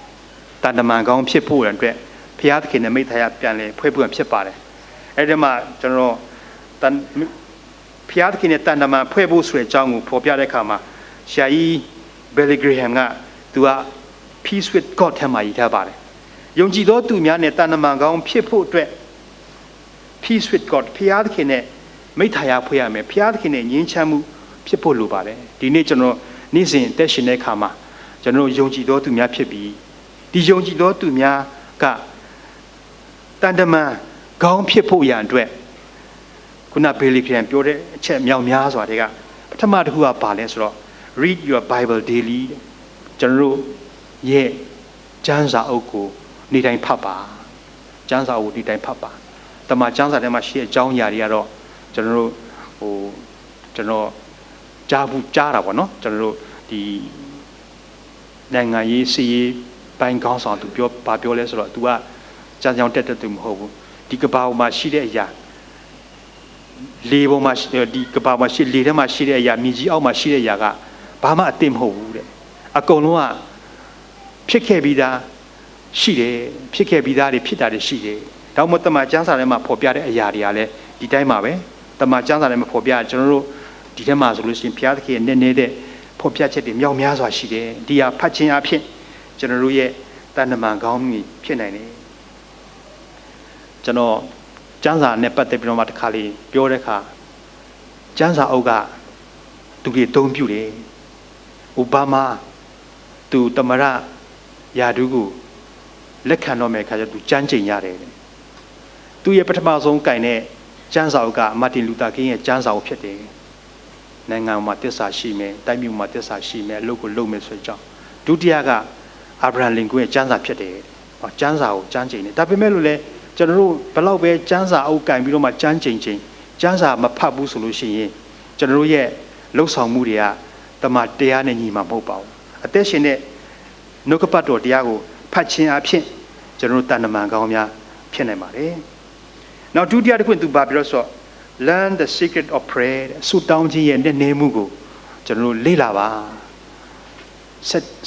။တန်တမန်ကောင်းဖြစ်ဖို့အတွက်ဖျားသခင်နဲ့မိတ္တာယပြန်လည်ဖွဲ့ဖို့ဖြစ်ပါတယ်။အဲဒီမှာကျွန်တော်ဖျားသခင်နဲ့တန်တမန်ဖွဲ့ဖို့ဆိုတဲ့အကြောင်းကိုဖော်ပြတဲ့အခါမှာရှာယီဘယ်လီဂရဟမ်ကသူက peace with God ထဲမှာရေးထားပါတယ်။ယုံကြည်သောသူများနဲ့တန်တမန်ကောင်းဖြစ်ဖို့အတွက် peace with God ဖျားသခင်နဲ့မိတ္တာယဖွဲ့ရမယ်။ဖျားသခင်နဲ့ငြိမ်းချမ်းမှုဖြစ်ဖို့လိုပါတယ်။ဒီနေ့ကျွန်တော်နေ့စဉ်တက်ရှင်တဲ့အခါမှာကျွန်တော်ယုံကြည်သောသူများဖြစ်ပြီးဒီယုံကြည်သောသူများကတန်တမန်ကောင်းဖြစ်ဖို့ရန်အတွက်ခုနဘေလီခရန်ပြောတဲ့အချက်မြောက်များစွာတွေကပထမတစ်ခုကဘာလဲဆိုတော့ read your Bible daily ကျွန်တော်တို့ရဲ့ကျမ်းစာအုပ်ကိုနေ့တိုင်းဖတ်ပါကျမ်းစာအုပ်နေ့တိုင်းဖတ်ပါတမန်ကျမ်းစာထဲမှာရှိတဲ့အကြောင်းအရာတွေကတော့ကျွန်တော်ကြားတာပေါ့နော်ကျွန်တော်တို့ဒီ နိုင်ငံရေးစီရေးပိုင်းကောင်းဆောင်သူပြောလဲဆိုတော့ तू ကကြံကြောင်တက်တဲ့သူမဟုတ်ဘူးဒီကဘာပေါ်မှာရှိတဲ့အရာလေပေါ်မှာဒီကဘာမှာရှိလေထဲမှာရှိတဲ့အရာမြေကြီးအောက်မှာရှိတဲ့အရာကဘာမှအသိမဟုတ်ဘူးတဲ့အကုန်လုံးကဖြစ်ခဲ့ပြီးသားရှိတယ်ဖြစ်ခဲ့ပြီးသားတွေဖြစ်တာတွေရှိတယ်ဒါမှမဟုတ်တမန်ကျမ်းစာထဲမှာဖော်ပြတဲ့အရာတွေကလည်းဒီတိုင်းပါပဲတမန်ကျမ်းစာထဲမှာဖော်ပြကျွန်တော်တို့ဒီထဲမှာဆိုလို့ရှိရင်ဘုရားသခင်ရဲ့နည်းနည်းတဲ့ဖော်ပြချက်တွေမြောက်များစွာရှိတယ်ဒီဟာဖတ်ခြင်းအဖြစ်ကျွန်တော်တို့ရဲ့တဏ္ဍမန်ကောင်းမှုဖြစ်နိုင်တယ်ကျွန်တော်ကျမ်းစာနဲ့ပတ်သက်ပြီးတော့မှတစ်ခါလေးပြောတဲ့အခါကျမ်းစာအုပ်ကသူတွေအသုံးပြုတယ်အိုဘားမားသူတမရယာဒူးကိုလက်ခံတော့မယ်ခါကျသူကြမ်းကျိန်ရတယ်သူရဲ့ပထမဆုံးကင်တဲ့ကျမ်းစာအုပ်ကမာတင်လူသာကင်းရဲ့ကျမ်းစာအုပ်ဖြစ်တယ်နိုင်ငံမှာတစ္ဆာရှိမယ်တိုင်းပြည်မှာတစ္ဆာရှိမယ်အလုပ်ကိုလုပ်မယ်ဆိုကြဒုတိယကအာဗြဟံလင်ကွန်းရဲ့ကျမ်းစာဖြစ်တယ်ကျမ်းစာကိုကြမ်းကျိန်တယ်ဒါပေမဲ့လို့လည်းကျွန်တော်တို့ဘလောက်ပဲကျမ်းစာအုပ်ကင်ပြီးတော့မှကြမ်းကျိန်ကျမ်းစာမဖတ်ဘူးဆိုလို့ရှိရင်ကျွန်တော်တို့ရဲ့လှုပ်ဆောင်မှုတွေကတမန်တရားနဲ့ညီမှာမဟုတ်ပါဘူးအသက်ရှင်တဲ့နှုတ်ကပတ်တော်တရားကိုဖတ်ခြင်းအဖြစ်ကျွန်တော်တို့တဏ္ဍမန်ကောင်းများဖြစ်နိုင်ပါတယ်နောက်ဒုတိယတစ်ခုသူပါပြီးတော့ဆို learn the secret of prayer ဆုတောင်းခြင်းရဲ့နည်းနည်းမှုကိုကျွန်တော်တို့လေ့လာပါ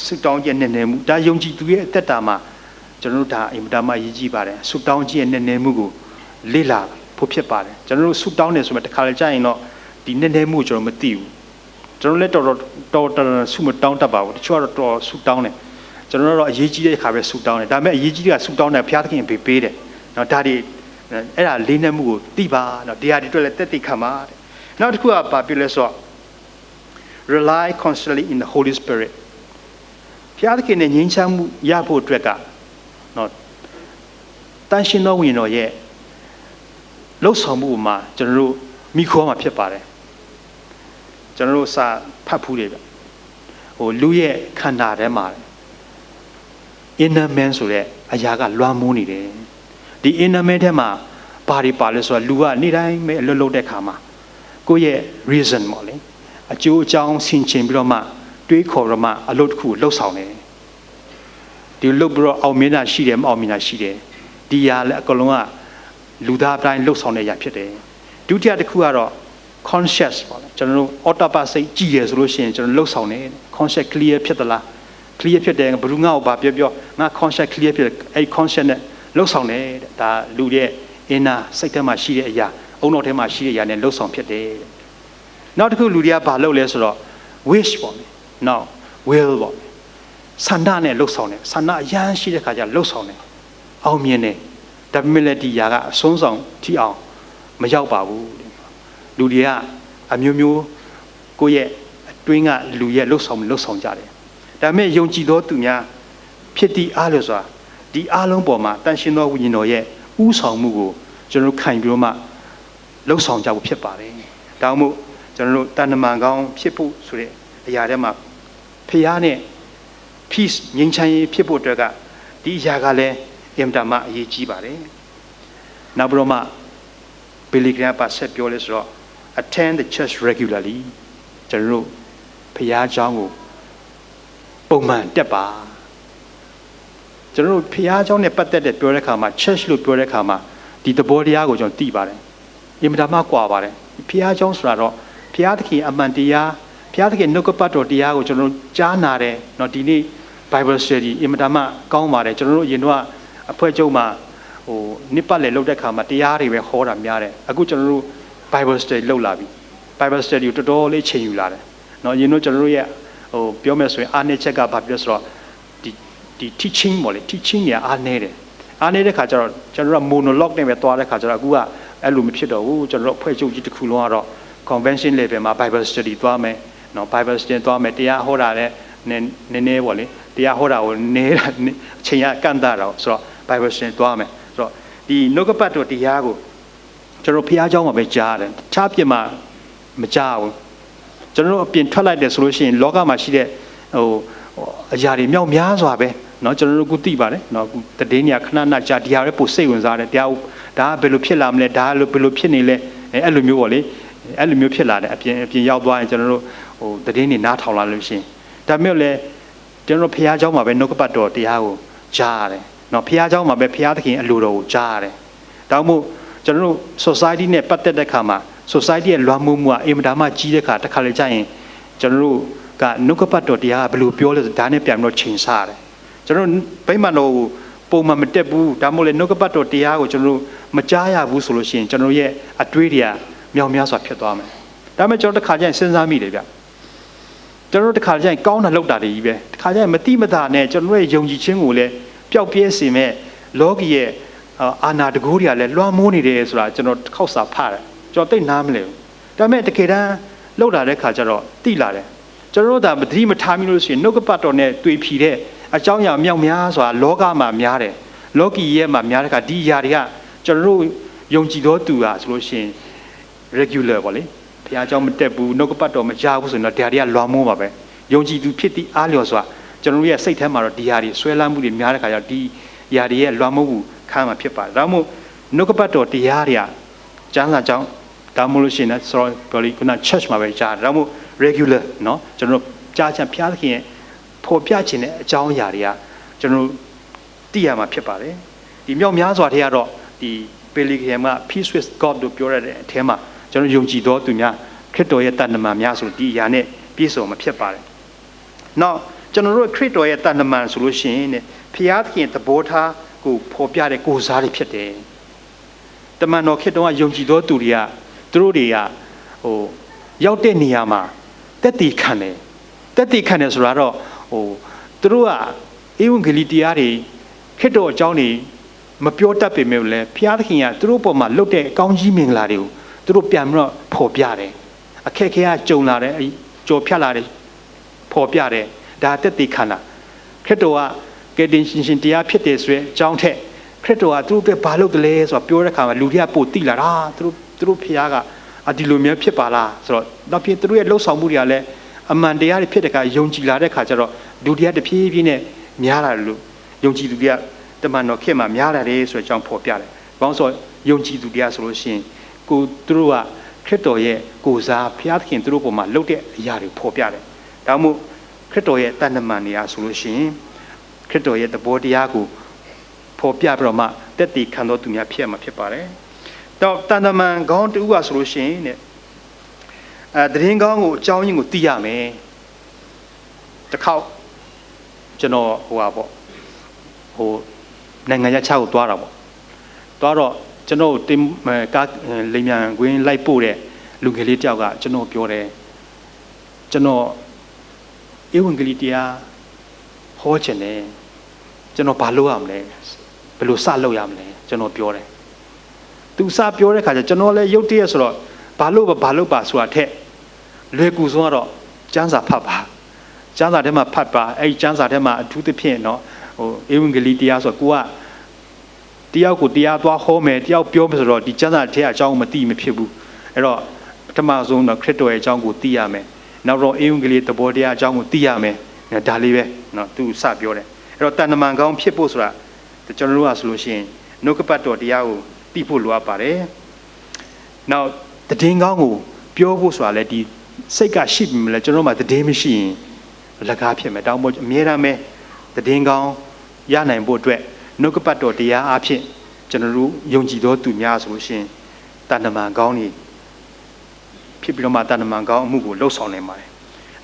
ဆုတောင်းခြင်းနည်းနည်းမှုဒါယုံကြည်သူရဲ့အသက်တာမှာကျွန်တော်တို့ဒါအင်မတန်မှရည်ကြီးပါတယ်ဆုတောင်းခြင်းရဲ့နည်းနည်းမှုကိုလေ့လာဖို့ဖြစ်ပါတယ်ကျွန်တော်တို့ဆုတောင်းတယ်ဆိုမှတခါလေကြာရင်တော့ဒီနည်းနည်းမှုကျွန်တော်မသိဘူးကျွန်တော်လည်းတော်ဆုမတောင်းတတ်ပါဘူးတချို့ကတော့တော်ဆုတောင်းတယ်ကျွန်တော်တို့အရေးကြီးတဲ့ခါပဲဆုတောင်းတယ်ဒါပေမဲ့အရေးကြီးတဲ့ဆုတောင်းတယ်ဘုရားသခင်ပေးတယ်နော်ဒါတွေအဲ့ဒါလေးနက်မှုကိုသိပါနော်တရားတွေအတွက်လည်းတက်သိခံပါတဲ့နောက်တစ်ခုကဘာပြောလဲဆိုတော့ rely constantly in the Holy Spirit ဘုရားသခင်နဲ့ငြိမ်းချမ်းမှုရဖို့အတွက်ကနော်တန်ရှင်တော်ဝိညာဉ်တော်ရဲ့လှုပ်ဆောင်မှုမှာကျွန်တော်တို့မိခေါ်မှာဖြစ်ပါတယ်ကျွန်တော်တို့စာဖတ်ဖူးတယ်ဗျလူရဲ့ခန္ဓာထဲမှာ inner man ဆိုတဲ့အရာကလွှမ်းမိုးနေတယ်ဒီ inner man ထဲမှာဘာတွေပါလဲဆိုတော့လူကနေ့တိုင်းပဲအလွတ်လုပ်တဲ့ခါမှာကိုယ့်ရဲ့ reason ပေါ့လေအကျိုးအကြောင်းဆင်ခြင်ပြီးတော့မှတွေးခေါ်တော့မှအလုပ်တစ်ခုလှုပ်ဆောင်တယ်ဒီလှုပ်ပြီးတော့အောင်မြင်တာရှိတယ်မအောင်မြင်တာရှိတယ်ဒီຢာလည်းအကလုံးကလူသားတိုင်းလှုပ်ဆောင်တဲ့အရာဖြစ်တယ်ဒုတိယတစ်ခုကတော့ conscious ပေါ့လေကျွန်တော်တို့ autopilot စိတ်ကြည့်ရဆိုလို့ရှိရင်ကျွန်တော်လှုပ်ဆောင်တယ် conscious clear ဖြစ်သလား clear ဖြစ်တယ်ဘယ်သူငါ့ကိုဘာပြောငါ conscious clear ဖြစ်အဲ့ conscious နဲ့လှုပ်ဆောင်တယ်ဒါလူရဲ့ inner စိတ်ထဲမှာရှိတဲ့အရာအုံနောက်ထဲမှာရှိတဲ့အရာနဲ့လှုပ်ဆောင်ဖြစ်တယ်နောက်တစ်ခုလူတွေကဘာလုပ်လဲဆိုတော့ wish ပေါ့လေနောက် will ပေါ့လေဆန္ဒနဲ့လှုပ်ဆောင်တယ်ဆန္ဒအရန်ရှိတဲ့ခါကျလှုပ်ဆောင်တယ်အောင်မြင်တယ်ဒါပေမဲ့လည်းဒီຢာကအဆုံးဆောင်ထိအောင်မရောက်ပါဘူးလူတွေကအမျိုးမျိုးကိုယ့်ရဲ့အတွင်းကလူရဲ့လှုပ်ဆောင်ကြတယ်ဒါပေမဲ့ယုံကြည်သောသူများဖြစ်သည့်အားလို့ဆိုတာဒီအားလုံးပေါ်မှာတန်ရှင်သောဝိညာဉ်တော်ရဲ့ဥဆောင်မှုကိုကျွန်တော်တို့ခံပြီးတော့မှလှုပ်ဆောင်ကြဖို့ဖြစ်ပါတယ်ဒါမှမဟုတ်ကျွန်တော်တို့တဏ္ဍမန်ကောင်းဖြစ်ဖို့ဆိုတဲ့အရာထဲမှာဖခင်နဲ့ peace ငြိမ်းချမ်းရေးဖြစ်ဖို့အတွက်ကဒီအရာကလည်းအင်မတန်မှအရေးကြီးပါတယ်နောက်ပြီးတော့မှဘီလီဂရမ်ပါဆက်ပြောလဲဆိုတော့ attend the church regularly ကျွန်တော်တို့ဖခင်เจ้าကိုပုံမှန်တက်ပါကျွန်တော်တို့ဖခင်เจ้าနဲ့ပတ်သက်တဲ့ပြောတဲ့အခါမှာ church လို့ပြောတဲ့အခါမှာဒီသဘောတရားကိုကျွန်တော်သိပါတယ်အင်မတန်မှကွာပါတယ်ဖခင်เจ้าဆိုတာတော့ဖခင်သခင်အမှန်တရားဖခင်သခင်နှုတ်ကပတ်တော်တရားကိုကျွန်တော်ကြားနာတယ်เนาะဒီနေ့ Bible study အင်မတန်မှကောင်းပါတယ်ကျွန်တော်တို့အရင်တော့အဖွဲ့ချုပ်မှာနှစ်ပတ်လည်လုပ်တဲ့အခါမှာတရားတွေပဲဟောတာများတယ်အခုကျွန်တော်တို့ Bible study လုပ်လာပြီ Bible study ကိုတော်တော်လေးချိန်ယူလာတယ်เนาะအရင်တော့ကျွန်တော်တို့ရဲ့ပြောမယ်ဆိုရင်အားနည်းချက်ကဘာဖြစ်လဲဆိုတော့ဒီ teaching ပေါ့လေ teaching ညာအားနည်းတယ်အားနည်းတဲ့ခါကျတော့ကျွန်တော်တို့ monologue နဲ့ပဲသွားတဲ့ခါကျတော့အခုကအဲ့လိုမဖြစ်တော့ဘူးကျွန်တော်တို့အဖွဲ့ချုပ်ကြီးတစ်ခုလုံးကတော့ convention level မှာ Bible study သွားမယ်เนาะ Bible study သွားမယ်တရားဟောတာလည်းနည်းနည်းပေါ့လေတရားဟောတာကိုနည်းတာအချိန်ကကန့်တာတော့ဆိုတော့ Bible study သွားမယ်ဆိုတော့ဒီနှုတ်ကပတ်တော်တရားကိုကျွန်တော်ဖျားเจ้าမှာပဲကြားတယ်ခြားပြစ်မှာမကြားဘူးကျွန်တော်တို့အပြင်ထွက်လိုက်တယ်ဆိုလို့ရှိရင်လောကမှာရှိတဲ့အရာတွေမြောက်များစွာပဲเนาะကျွန်တော်တို့ခုသိပါတယ်เนาะခုတည်င်းညာခဏနာကြာဒီဟာပဲပိုစိတ်ဝင်စားတယ်တရားဒါကဘယ်လိုဖြစ်လာမလဲဒါကဘယ်လိုဖြစ်နေလဲအဲ့လိုမျိုးပေါ့လေအဲ့လိုမျိုးဖြစ်လာတယ်အပြင်ရောက်သွားရင်ကျွန်တော်တို့တည်င်းနေနားထောင်လာလို့ရှိရင်ဒါမျိုးလေ ကျွန်တော်ဖះเจ้าမှာပဲနှုတ်ကပတ်တော်တရားကိုကြားရတယ်နော်ဖះเจ้าမှာပဲဖះသခင်အလိုတော်ကိုကြားရတယ်ဒါမှမဟုတ်ကျွန်တော်တို့ society နဲ့ပတ်သက်တဲ့ခါမှာ society ရဲ့လွှမ်းမိုးမှုကအင်မတန်မှကြီးတဲ့ခါတစ်ခါလေကြာရင်ကျွန်တော်တို့ကနှုတ်ကပတ်တော်တရားကဘယ်လိုပြောလဲဒါနဲ့ပြန်ပြီးတော့ချိန်ဆရတယ်ကျွန်တော်ဗိမာန်တော်ကိုပုံမှန်မတက်ဘူးဒါမှမဟုတ်လေနှုတ်ကပတ်တော်တရားကိုကျွန်တော်တို့မကြားရဘူးဆိုလို့ရှိရင်ကျွန်တော်ရဲ့အတွေးတွေကမြောင်များစွာဖြစ်သွားမယ်ဒါပေမဲ့ကျွန်တော်တစ်ခါကျရင်စဉ်းစားမိတယ်ဗျကျွန်တော်တို့တစ်ခါကျရင်ကောင်းတာလောက်တာတွေကြီးပဲတစ်ခါကျရင်မတိမတာနဲ့ကျွန်တော်ရဲ့ယုံကြည်ခြင်းကိုလည်းပျောက်ပြဲစေမဲ့လောကီရဲ့အာနာတကူတွေကလည်းလွှမ်းမိုးနေတယ်ဆိုတာကျွန်တော်တစ်ခေါက်စာဖတ်တယ်ကျွန်တော်သိနားမလဲဘူးဒါပေမဲ့တကယ်တမ်းလောက်လာတဲ့ခါကျတော့တိလာတယ်ကျွန်တော်တို့ဒါမတိမထားမိလို့ရှိရင်နှုတ်ကပတ်တော်နဲ့တွေ့ဖြီတဲ့အကြောင်းအရာမြောက်များစွာလောကမှာများတယ်လောကီရဲ့မှာများတဲ့ခါဒီຢာတွေကကျွန်တော်တို့ယုံကြည်တော်သူဟာဆိုလို့ရှိရင် regular ပေါ့လေဘုရားကျောင်းမတက်ဘူးနှုတ်ကပတ်တော်မကြားဘူးဆိုရင်တော့တရားတွေကလွှမ်းမိုးပါပဲယုံကြည်သူဖြစ်သည့်အားလျော်စွာကျွန်တော်တို့ရဲ့စိတ်ထဲမှာတော့ဒီຢာတွေဆွဲလန်းမှုတွေများတဲ့ခါကျတော့ဒီຢာတွေရဲ့လွှမ်းမိုးမှုခံမှာဖြစ်ပါတယ်ဒါမှမဟုတ်နှုတ်ကပတ်တော်တရားတွေကကျမ်းစာကြောင်းဒါမှမဟုတ်လို့ရှိရင်ဆိုတော့ပြောလိခုန church မှာပဲကြားတယ်ဒါမှမဟုတ် regular เนาะကျွန်တော်တို့ကြားချင်ဘုရားသခင်ရဲ့ဖော်ပြခြင်းတဲ့အကြောင်းအရာတွေကကျွန်တော်တို့သိရမှာဖြစ်ပါတယ်ဒီမြောက်များစွာတွေကတော့ဒီပေလီဂရမ်က peace with God လို့ပြောရတဲ့အထဲမှာကျွန်တော်ယုံကြည်တော်သူများခရစ်တော်ရဲ့တန်တမန်များဆိုဒီအရာနဲ့ပြည့်စုံမှာဖြစ်ပါတယ်။နောက်ကျွန်တော်တို့ခရစ်တော်ရဲ့တန်တမန်ဆိုလို့ရှိရင်ဘုရားသခင်သဘောထားကိုဖော်ပြတဲ့ကိုယ်စားတွေဖြစ်တယ်။တမန်တော်ခရစ်တော်ကယုံကြည်တော်သူတွေကသူတို့တွေကရောက်တဲ့နေရာမှာတက်တည်ခံတယ်တက်တည်ခံတယ်ဆိုတာတော့သူတို့ကဧဝံဂေလိတရားတွေခရစ်တော်အကြောင်းတွေမပြောတတ်ပေမဲ့လည်းဘုရားသခင်ကသူတို့ပေါ်မှာလုပ်တဲ့အကောင်းကြီးမင်္ဂလာတွေကိုသူတို့ပြန်ပြီးတော့ဖော်ပြတယ်အခက်ခဲကကြုံလာတယ်ကြော်ဖြတ်လာတယ်ဖော်ပြတယ်ဒါတက်တည်ခံတာခရစ်တော်ကကယ်တင်ရှင်တရားဖြစ်တယ်ဆိုတဲ့အကြောင်းထက်ခရစ်တော်ကသူတို့အတွက်ဘာလုပ်တယ်လဲဆိုတော့ပြောတဲ့အခါမှာလူတွေကပို့တိလာတာသူတို့ဘုရားကဒီလိုမျိုးဖြစ်ပါလားဆိုတော့နောက်ပြီးသူတို့ရဲ့လှုပ်ဆောင်မှုတွေကလည်းအမှန်တရားတွေဖြစ်တဲ့အခါယုံကြည်လာတဲ့အခါကျတော့လူတွေကတဖြည်းဖြည်းနဲ့များလာတယ်လို့ယုံကြည်သူတွေကတမန်တော်ခေတ်မှာများလာတယ်ဆိုတဲ့အကြောင်းဖော်ပြတယ်။ဘာလို့ဆိုယုံကြည်သူတွေကဆိုလို့ရှိရင်သူတို့ကခရစ်တော်ရဲ့ကိုယ်စားဘုရားသခင်သူတို့ပေါ်မှာလုပ်တဲ့အရာတွေဖော်ပြတယ်။ဒါမှမဟုတ်ခရစ်တော်ရဲ့တန်တမန်တွေကဆိုလို့ရှိရင်ခရစ်တော်ရဲ့သဘောတရားကိုဖော်ပြပြီးတော့မှတက်တည်ခံတော်သူများဖြစ်မှာဖြစ်ပါတယ်။တော့တန်တမန်ကောင်းတူကဆိုလို့ရှိရင်တရင်ကောင်းကိုအကြောင်းရင်းကိုသိရမယ်။တစ်ခေါက်ကျွန်တော်နိုင်ငံခြားကိုသွားတာပေါ့သွားတော့ကျွန်တော်တင်ကားလိမ်မြန်ခွင်းလိုက်ပို့တဲ့လူငယ်လေးတယောက်ကကျွန်တော်ပြောတယ်ကျွန်တော်ဧဝံဂေလိတရားဟောချင်တယ်ကျွန်တော်ဘာလုပ်ရမလဲဘယ်လိုစလုပ်ရမလဲကျွန်တော်ပြောတယ်သူစပြောတဲ့ခါကျကျွန်တော်လည်းရုတ်တရက်ဆိုတော့ဘာလုပ်ပါဆိုတာထက်လွယ်ကူဆုံးကတော့ကျမ်းစာဖတ်ပါကျမ်းစာထဲမှာဖတ်ပါအဲ့ကျမ်းစာထဲမှာအထူးသဖြင့်နော်ဧဝံဂေလိတရားဆိုကိုကတယောက်ကိုတရားသွားဟောမယ်တယောက်ပြောမယ်ဆိုတော့ဒီကျမ်းစာထဲအကြောင်းမသိမဖြစ်ဘူးအဲ့တော့ပထမဆုံးတော့ခရစ်တော်ရဲ့အကြောင်းကိုသိရမယ်နောက်တော့ဧဝံဂေလိသဘောတရားအကြောင်းကိုသိရမယ်ဒါလေးပဲနော်သူစပြောတယ်အဲ့တော့တန်တမန်ကောင်းဖြစ်ဖို့ဆိုတာကျွန်တော်တို့ကဆိုလို့ရှိရင်နှုတ်ကပတ်တော်တရားကိုသိဖို့လိုအပ်ပါတယ်နောက်တည်င်းကောင်းကိုပြောဖို့ဆိုတာလည်းဒီစိတ်ကရှိပြီမလဲကျွန်တော်မှတည်င်းမရှိရင်လက်ကားဖြစ်မယ်တောင်းဖို့အမြဲတမ်းပဲတည်င်းကောင်းရနိုင်ဖို့အတွက်နှုတ်ကပတ်တော်တရားအဖြစ်ကျွန်တော်တို့ယုံကြည်တော်သူများဆိုလို့ရှိရင်တန်တမန်ကောင်းနေဖြစ်ပြီးတော့မှတန်တမန်ကောင်းအမှုကိုလှုပ်ဆောင်နိုင်ပါတယ်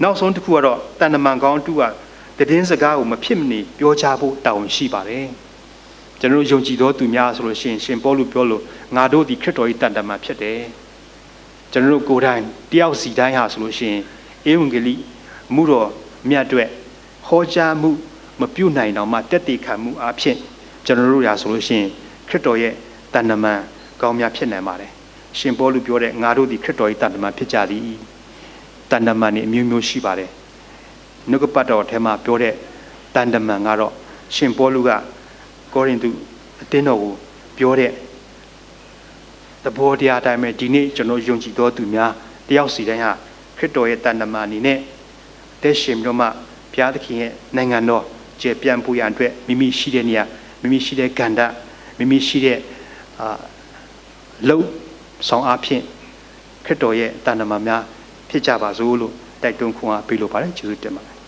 နောက်ဆုံးတစ်ခုကတော့တန်တမန်ကောင်းတူကတည်င်းစကားကိုမဖြစ်မနေပြောချဖို့တာဝန်ရှိပါတယ်ကျွန်တော်တို့ယုံကြည်တော်သူများဆိုလို့ရှိရင်ရှင်ပေါလုပြောလို့ငါတို့ဒီခရစ်တော်၏တန်တမန်ဖြစ်တယ်ကျွန်တော်တို့ကိုယ်တိုင်တယောက်စီတိုင်းဟာဆိုလို့ရှိရင်ဧဝံဂေလိမှုတော်မြတ်အတွက်ဟောကြားမှုမပြုတ်နိုင်တော့မှတက်တည်ခံမှုအဖြစ်ကျွန်တော်တို့ရာဆိုလို့ရှိရင်ခရစ်တော်ရဲ့တန်တမန်ကောင်းများဖြစ်နိုင်ပါတယ်ရှင်ပေါလုပြောတဲ့ငါတို့ဒီခရစ်တော်၏တန်တမန်ဖြစ်ကြသည်တန်တမန်တွေအမျိုးမျိုးရှိပါတယ်နှုတ်ကပတ်တော်ထဲမှာပြောတဲ့တန်တမန်ကတော့ရှင်ပေါလုကကောရိန္သုအသင်းတော်ကိုပြောတဲ့သဘောတရားအတိုင်းပဲဒီနေ့ကျွန်တော်ယုံကြည်တော်သူများတယောက်စီတိုင်းဟာခရစ်တော်ရဲ့တန်တမန်အနေနဲ့တက်ရှင်ပြီးတော့မှဘုရားသခင်ရဲ့နိုင်ငံတော်ကျေပြန့်ပူရန်အတွက်မိမိရှိတဲ့နေရာမိမိရှိတဲ့ကဏ္ဍမိမိရှိတဲ့လုံဆောင်အားဖြင့်ခရစ်တော်ရဲ့တန်တမန်များဖြစ်ကြပါစို့လို့တိုက်တွန်းခွန်အားပေးလိုပါတယ်ကျေးဇူးတင်ပါတယ်